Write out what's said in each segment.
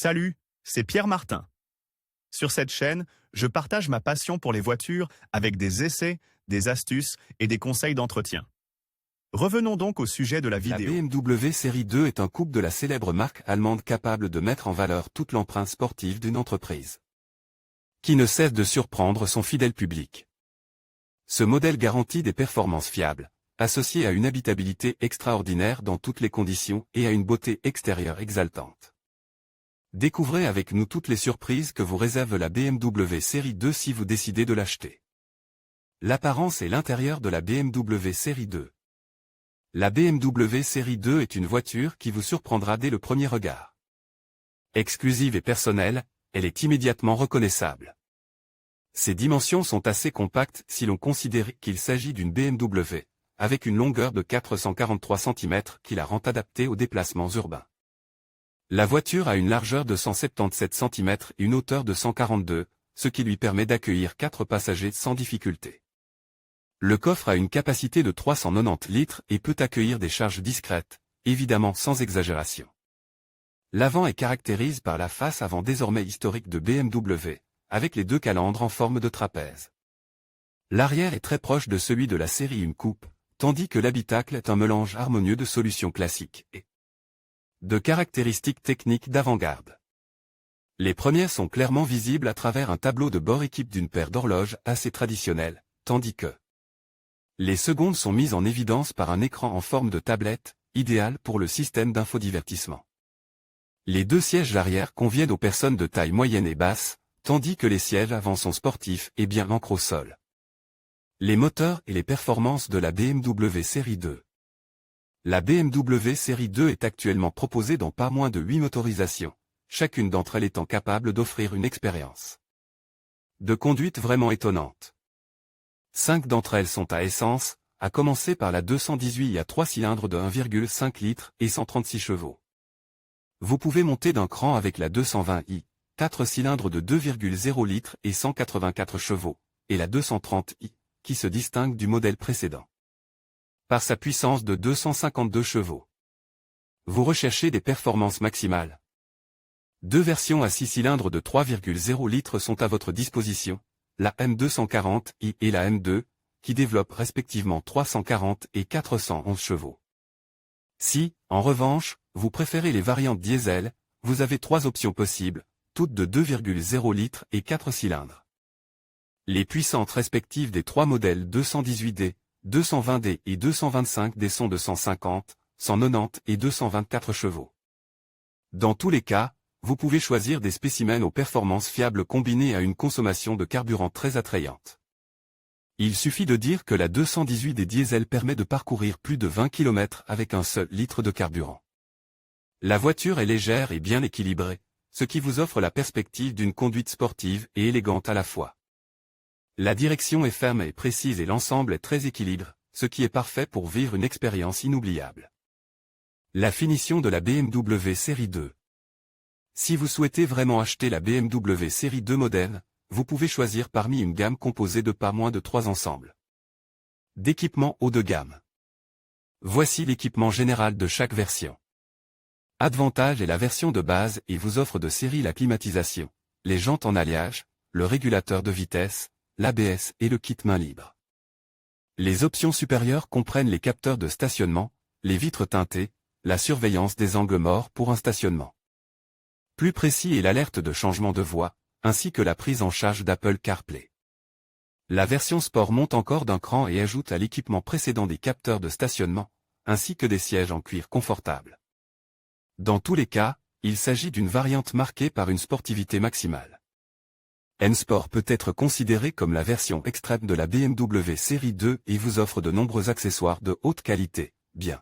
Salut, c'est Pierre Martin. Sur cette chaîne, je partage ma passion pour les voitures avec des essais, des astuces et des conseils d'entretien. Revenons donc au sujet de la La vidéo. BMW Série 2 est un couple de la célèbre marque allemande capable de mettre en valeur toute l'empreinte sportive d'une entreprise, qui ne cesse de surprendre son fidèle public. Ce modèle garantit des performances fiables, associées à une habitabilité extraordinaire dans toutes les conditions et à une beauté extérieure exaltante. Découvrez avec nous toutes les surprises que vous réserve la BMW Série 2 si vous décidez de l'acheter. L'apparence et l'intérieur de la BMW Série 2. La BMW Série 2 est une voiture qui vous surprendra dès le premier regard. Exclusive et personnelle, elle est immédiatement reconnaissable. Ses dimensions sont assez compactes si l'on considère qu'il s'agit d'une BMW, avec une longueur de 443 cm qui la rend adaptée aux déplacements urbains. La voiture a une largeur de 177 cm et une hauteur de 142, ce qui lui permet d'accueillir 4 passagers sans difficulté. Le coffre a une capacité de 390 litres et peut accueillir des charges discrètes, évidemment sans exagération. L'avant est caractérisé par la face avant désormais historique de BMW, avec les deux calandres en forme de trapèze. L'arrière est très proche de celui de la série 1 coupe, tandis que l'habitacle est un mélange harmonieux de solutions classiques et de caractéristiques techniques d'avant-garde. Les premières sont clairement visibles à travers un tableau de bord équipe d'une paire d'horloges assez traditionnelle, tandis que les secondes sont mises en évidence par un écran en forme de tablette, idéal pour le système d'infodivertissement. Les deux sièges arrière conviennent aux personnes de taille moyenne et basse, tandis que les sièges avant sont sportifs et bien ancrés au sol. Les moteurs et les performances de la BMW Série 2. La BMW Série 2 est actuellement proposée dans pas moins de 8 motorisations, chacune d'entre elles étant capable d'offrir une expérience de conduite vraiment étonnante. 5 d'entre elles sont à essence, à commencer par la 218i à 3 cylindres de 1,5 litres et 136 chevaux. Vous pouvez monter d'un cran avec la 220i, 4 cylindres de 2,0 litres et 184 chevaux, et la 230i, qui se distingue du modèle précédent par sa puissance de 252 chevaux. Vous recherchez des performances maximales. 2 versions à 6 cylindres de 3,0 litres sont à votre disposition, la M240i et la M2, qui développent respectivement 340 et 411 chevaux. Si, en revanche, vous préférez les variantes diesel, vous avez 3 options possibles, toutes de 2,0 litres et 4 cylindres. Les puissances respectives des 3 modèles 218D, 220D et 225D sont de 150, 190 et 224 chevaux. Dans tous les cas, vous pouvez choisir des spécimens aux performances fiables combinées à une consommation de carburant très attrayante. Il suffit de dire que la 218D diesel permet de parcourir plus de 20 km avec un seul litre de carburant. La voiture est légère et bien équilibrée, ce qui vous offre la perspective d'une conduite sportive et élégante à la fois. La direction est ferme et précise et l'ensemble est très équilibré, ce qui est parfait pour vivre une expérience inoubliable. La finition de la BMW Série 2. Si vous souhaitez vraiment acheter la BMW Série 2 moderne, vous pouvez choisir parmi une gamme composée de pas moins de 3 ensembles d'équipements haut de gamme. Voici l'équipement général de chaque version. Avantage est la version de base et vous offre de série la climatisation, les jantes en alliage, le régulateur de vitesse, l'ABS et le kit main libre. Les options supérieures comprennent les capteurs de stationnement, les vitres teintées, la surveillance des angles morts pour un stationnement plus précis et l'alerte de changement de voie, ainsi que la prise en charge d'Apple CarPlay. La version Sport monte encore d'un cran et ajoute à l'équipement précédent des capteurs de stationnement, ainsi que des sièges en cuir confortables. Dans tous les cas, il s'agit d'une variante marquée par une sportivité maximale. M-Sport peut être considéré comme la version extrême de la BMW Série 2 et vous offre de nombreux accessoires de haute qualité, bien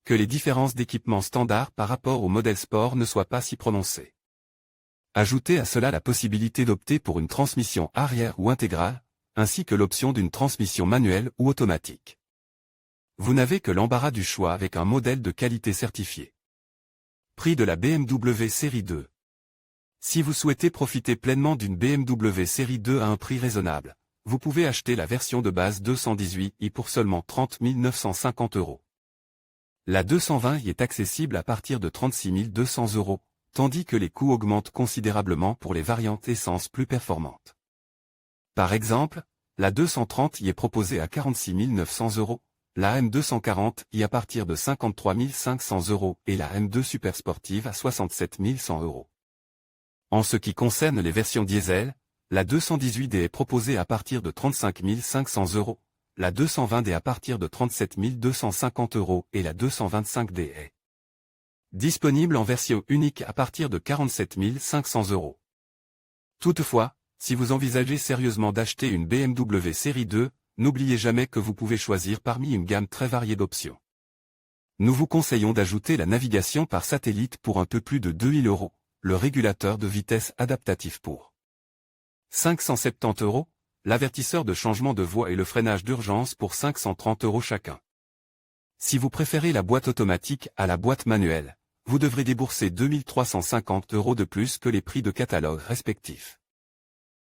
que les différences d'équipement standard par rapport au modèle Sport ne soient pas si prononcées. Ajoutez à cela la possibilité d'opter pour une transmission arrière ou intégrale, ainsi que l'option d'une transmission manuelle ou automatique. Vous n'avez que l'embarras du choix avec un modèle de qualité certifié. Prix de la BMW Série 2. Si vous souhaitez profiter pleinement d'une BMW Série 2 à un prix raisonnable, vous pouvez acheter la version de base 218i pour seulement 30 950 €. La 220i est accessible à partir de 36 200 €, tandis que les coûts augmentent considérablement pour les variantes essence plus performantes. Par exemple, la 230i est proposée à 46 900 €, la M240 y à partir de 53 500 € et la M2 Super Sportive à 67 100 €. En ce qui concerne les versions diesel, la 218D est proposée à partir de 35 500 €, la 220D à partir de 37 250 € et la 225D est disponible en version unique à partir de 47 500 €. Toutefois, si vous envisagez sérieusement d'acheter une BMW série 2, n'oubliez jamais que vous pouvez choisir parmi une gamme très variée d'options. Nous vous conseillons d'ajouter la navigation par satellite pour un peu plus de 2 000 €, le régulateur de vitesse adaptatif pour 570 €, l'avertisseur de changement de voie et le freinage d'urgence pour 530 € chacun. Si vous préférez la boîte automatique à la boîte manuelle, vous devrez débourser 2 350 € de plus que les prix de catalogue respectifs.